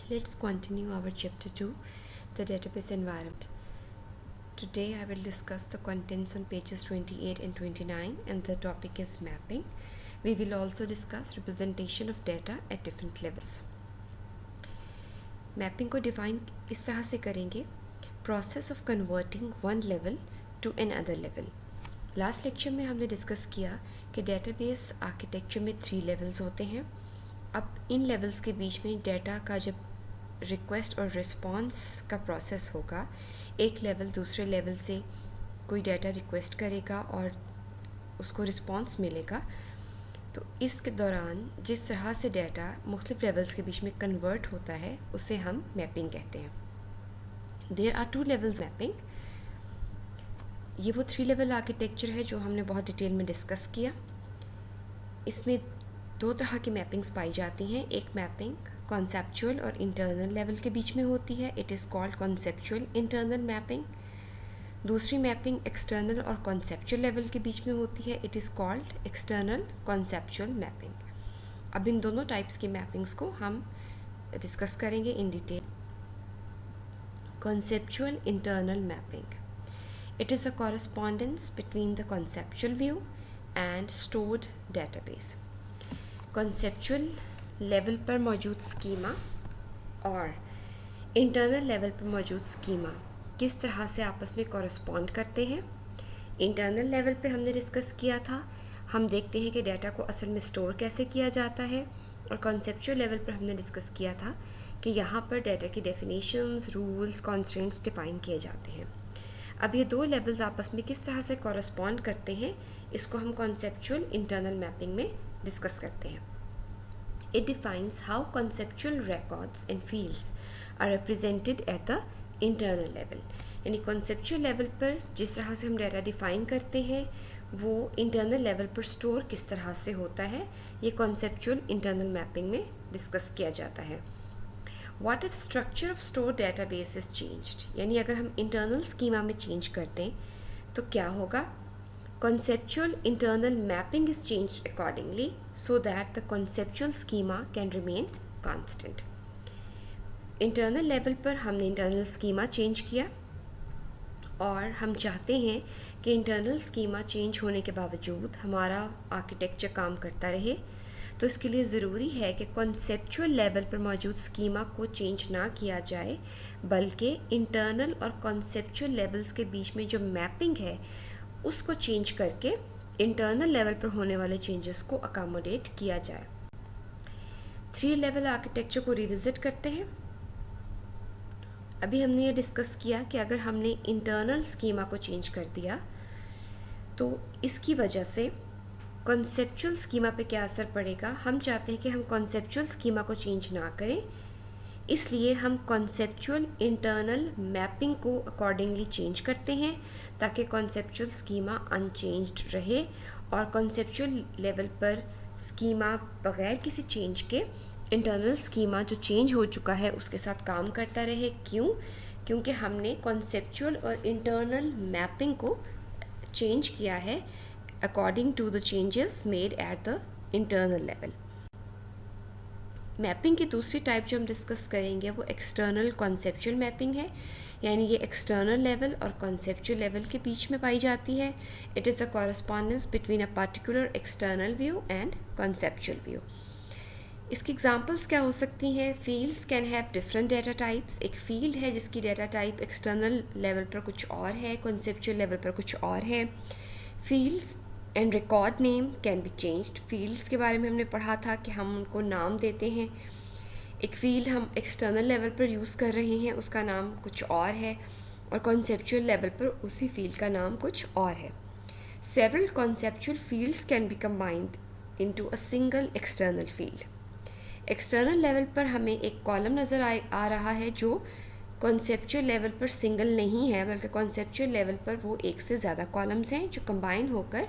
Let's continue our chapter 2, the database environment. Today I will discuss the contents on pages 28 and 29 and the topic is mapping. We will also discuss representation of data at different levels. Mapping को define इस तरह से करेंगे, process of converting one level to another level. Last lecture में हमने discuss किया कि database architecture में 3 levels होते हैं. अब इन levels के बीच में data का जब रिक्वेस्ट और रिस्पॉन्स का प्रोसेस होगा, एक लेवल दूसरे लेवल से कोई डाटा रिक्वेस्ट करेगा और उसको रिस्पॉन्स मिलेगा, तो इसके दौरान जिस तरह से डाटा मुख्तलिफ लेवल्स के बीच में कन्वर्ट होता है उसे हम मैपिंग कहते हैं. There are 2 levels mapping. ये वो 3 लेवल आर्किटेक्चर है जो हमने बहुत डिटेल में डिस्कस किया. इसमें 2 तरह की मैपिंग्स पाई जाती हैं. एक मैपिंग कॉन्सेप्चुअल और इंटरनल लेवल के बीच में होती है, it is called conceptual internal mapping. दूसरी मैपिंग एक्सटर्नल और कॉन्सेप्चुअल लेवल के बीच में होती है, it is called external conceptual mapping. अब इन दोनों टाइप्स की मैपिंग्स को हम डिस्कस करेंगे in detail. Conceptual internal mapping, it is a correspondence between the conceptual view and stored database. Conceptual level पर मौजूद स्कीमा और इंटरनल लेवल पर मौजूद स्कीमा किस तरह से आपस में कॉरस्पॉन्ड करते हैं. इंटरनल लेवल पे हमने डिस्कस किया था, हम देखते हैं कि डाटा को असल में स्टोर कैसे किया जाता है. और कॉन्सेप्चुअल लेवल पर हमने डिस्कस किया था कि यहाँ पर डाटा की डेफिनेशंस, रूल्स, कॉन्स्ट्रेंट्स डिफाइन किए जाते हैं. अब ये 2 लेवल्स आपस में किस तरह से कॉरस्पॉन्ड करते हैं, इसको हम कॉन्सेप्चुअल इंटरनल मैपिंग में डिस्कस करते हैं. It defines how conceptual records and fields are represented at the internal level. यानी conceptual level पर जिस तरह से हम डाटा डिफ़ाइन करते हैं वो internal level पर स्टोर किस तरह से होता है, ये conceptual internal mapping में डिस्कस किया जाता है. What if structure of stored database is changed? यानी अगर हम internal schema में change कर दें तो क्या होगा. Conceptual internal mapping is changed accordingly so that the conceptual schema can remain constant. Internal level पर हमने internal schema change किया और हम चाहते हैं कि internal schema change होने के बावजूद हमारा architecture काम करता रहे. तो इसके लिए ज़रूरी है कि conceptual level पर मौजूद schema को change ना किया जाए, बल्कि internal और conceptual levels के बीच में जो mapping है उसको चेंज करके इंटरनल लेवल पर होने वाले चेंजेस को अकोमोडेट किया जाए. 3 लेवल आर्किटेक्चर को रिविजिट करते हैं. अभी हमने ये डिस्कस किया कि अगर हमने इंटरनल स्कीमा को चेंज कर दिया तो इसकी वजह से कॉन्सेप्चुअल स्कीमा पे क्या असर पड़ेगा. हम चाहते हैं कि हम कॉन्सेप्चुअल स्कीमा को चेंज ना करें, इसलिए हम कॉन्सेप्चुअल इंटरनल मैपिंग को अकॉर्डिंगली चेंज करते हैं ताकि कॉन्सेप्चुअल स्कीमा अनचेंज्ड रहे और कॉन्सेप्चुअल लेवल पर स्कीमा बग़ैर किसी चेंज के इंटरनल स्कीमा जो चेंज हो चुका है उसके साथ काम करता रहे. क्योंकि हमने कॉन्सेप्चुअल और इंटरनल मैपिंग को चेंज किया है according to the changes made at the internal level. Mapping की दूसरी टाइप जो हम डिस्कस करेंगे वो एक्सटर्नल कॉन्सेप्चुअल मैपिंग है. यानी ये एक्सटर्नल लेवल और कॉन्सेप्चुअल लेवल के बीच में पाई जाती है. It is the correspondence between a particular external view and conceptual view. इसकी एग्जांपल्स क्या हो सकती हैं. Fields can have different data types. एक फील्ड है जिसकी डाटा टाइप एक्सटर्नल लेवल पर कुछ और है, कॉन्सेप्चुअल लेवल पर कुछ और है. Fields and record name can be changed. Fields के बारे में हमने पढ़ा था कि हम उनको नाम देते हैं. एक फील्ड हम एक्सटर्नल लेवल पर यूज़ कर रहे हैं, उसका नाम कुछ और है, और कॉन्सेप्चुअल लेवल पर उसी फील्ड का नाम कुछ और है. Several conceptual fields can be combined into a single external field. External level पर हमें एक कॉलम नज़र आ रहा है जो कॉन्सेप्चुअल लेवल पर सिंगल नहीं है, बल्कि कॉन्सेप्चुअल लेवल पर वो एक से ज़्यादा कॉलम्स हैं जो कंबाइन होकर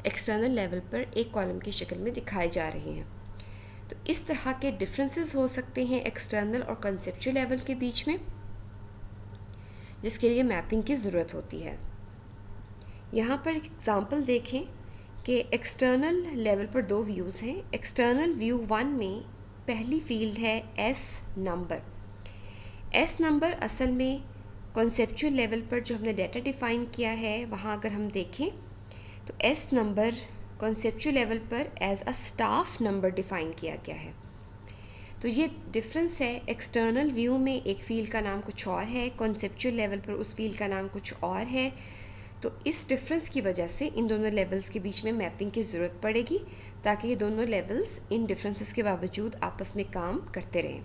एक्सटर्नल लेवल पर एक कॉलम की शक्ल में दिखाए जा रहे हैं. तो इस तरह के डिफरेंसेस हो सकते हैं एक्सटर्नल और कॉन्सेप्चुअल लेवल के बीच में, जिसके लिए मैपिंग की ज़रूरत होती है. यहाँ पर एक एग्ज़ाम्पल देखें कि एक्सटर्नल लेवल पर 2 व्यूज़ हैं. एक्सटर्नल व्यू 1 में पहली फील्ड है एस नंबर. एस नंबर असल में कॉन्सेप्चुअल लेवल पर जो हमने डाटा डिफ़ाइन किया है वहाँ अगर हम देखें तो एस नंबर कॉन्सेप्चुअल लेवल पर as a staff number define किया गया है। तो ये डिफरेंस है, एक्सटर्नल व्यू में एक फ़ील्ड का नाम कुछ और है, कॉन्सेप्चुअल लेवल पर उस फ़ील्ड का नाम कुछ और है। तो इस डिफरेंस की वजह से इन दोनों लेवल्स के बीच में मैपिंग की ज़रूरत पड़ेगी ताकि ये दोनों लेवल्स इन डिफरेंसेस के बावजूद आपस में काम करते रहें।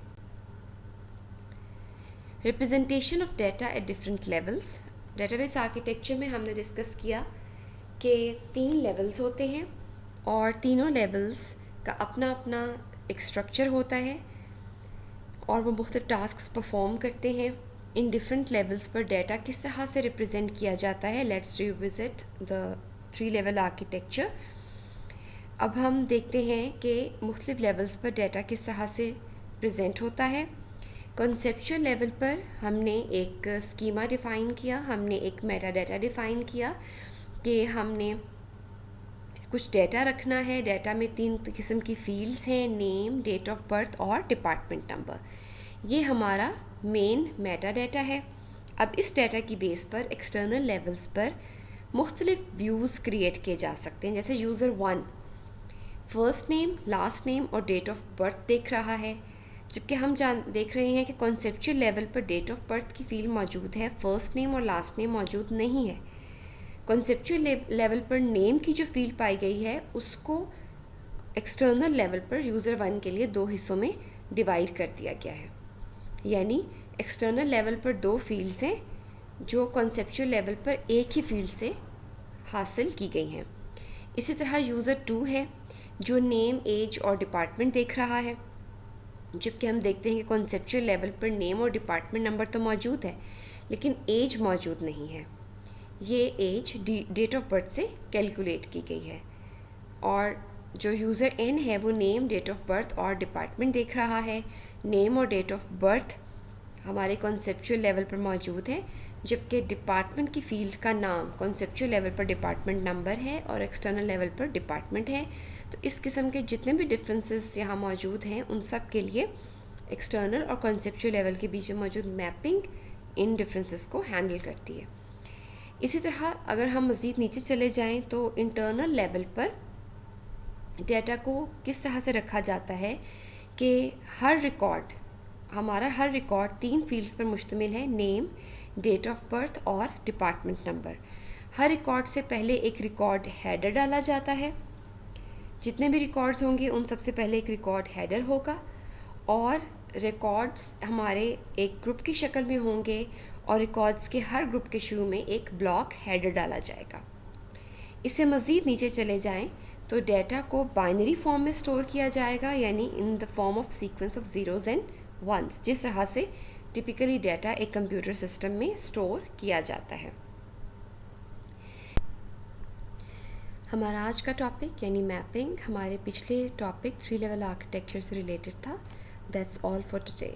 Representation of data at different levels. Database architecture में हमने डिस्कस किया कि 3 लेवल्स होते हैं और तीनों लेवल्स का अपना अपना एक स्ट्रक्चर होता है और वो मुख्तलिफ टास्क्स परफॉर्म करते हैं। इन डिफरेंट लेवल्स पर डाटा किस तरह से रिप्रेजेंट किया जाता है। Let's revisit the 3 level architecture. अब हम देखते हैं कि मुख्तलिफ लेवल्स पर डाटा किस तरह से प्रेजेंट होता है। कॉन्सेप्चुअल लेवल पर हमने एक स्कीमा डिफ़ाइन किया, हमने एक मेटा डाटा डिफ़ाइन किया कि हमने कुछ डाटा रखना है। डाटा में 3 किस्म की फील्ड्स हैं, नेम, डेट ऑफ बर्थ और डिपार्टमेंट नंबर। ये हमारा मेन मेटा डाटा है। अब इस डाटा की बेस पर एक्सटर्नल लेवल्स पर मुख्तलिफ व्यूज़ क्रिएट किए जा सकते हैं। जैसे user 1 first name, last name और डेट ऑफ बर्थ देख रहा है, जबकि हम देख रहे हैं कि कॉन्सेप्चुअल लेवल पर डेट ऑफ बर्थ की फील्ड मौजूद है, फर्स्ट नेम और लास्ट नेम मौजूद नहीं है। कॉन्सेप्चुअल लेवल पर नेम की जो फील्ड पाई गई है उसको एक्सटर्नल लेवल पर यूज़र 1 के लिए 2 हिस्सों में डिवाइड कर दिया गया है। यानी एक्सटर्नल लेवल पर 2 फील्ड्स हैं जो कॉन्सेप्चुअल लेवल पर एक ही फील्ड से हासिल की गई हैं। इसी तरह यूज़र 2 है जो नेम, एज और डिपार्टमेंट देख रहा है, जबकि हम देखते हैं कि कॉन्सेप्चुअल लेवल पर नेम और डिपार्टमेंट नंबर तो मौजूद है लेकिन एज मौजूद नहीं है। ये एज डेट ऑफ बर्थ से कैलकुलेट की गई है। और जो यूज़र एन है वो नेम, डेट ऑफ बर्थ और डिपार्टमेंट देख रहा है। नेम और डेट ऑफ बर्थ हमारे कॉन्सेप्चुअल लेवल पर मौजूद है, जबकि डिपार्टमेंट की फील्ड का नाम कॉन्सेप्चुअल लेवल पर डिपार्टमेंट नंबर है और एक्सटर्नल लेवल पर डिपार्टमेंट है। तो इस किस्म के जितने भी डिफरेंसेस यहाँ मौजूद हैं उन सब के लिए एक्सटर्नल और कॉन्सेप्चुअल लेवल के बीच में मौजूद मैपिंग इन डिफरेंसेस को हैंडल करती है। इसी तरह अगर हम मज़ीद नीचे चले जाएं तो इंटरनल लेवल पर डाटा को किस तरह से रखा जाता है कि हमारा हर रिकॉर्ड 3 फील्ड्स पर मुश्तमिल है, नेम, डेट ऑफ बर्थ और डिपार्टमेंट नंबर। हर रिकॉर्ड से पहले एक रिकॉर्ड हेडर डाला जाता है। जितने भी रिकॉर्ड्स होंगे उन सबसे पहले एक रिकॉर्ड हेडर होगा और रिकॉर्ड्स हमारे एक ग्रुप की शक्ल में होंगे और रिकॉर्ड्स के हर ग्रुप के शुरू में एक ब्लॉक हेडर डाला जाएगा। इससे मज़ीद नीचे चले जाएं तो डाटा को बाइनरी फॉर्म में स्टोर किया जाएगा, यानी in the form of sequence of zeros and ones, जिस तरह से टिपिकली डाटा एक कंप्यूटर सिस्टम में स्टोर किया जाता है। हमारा आज का टॉपिक यानी मैपिंग हमारे पिछले टॉपिक 3 लेवल आर्किटेक्चर से रिलेटेड था। That's all for today.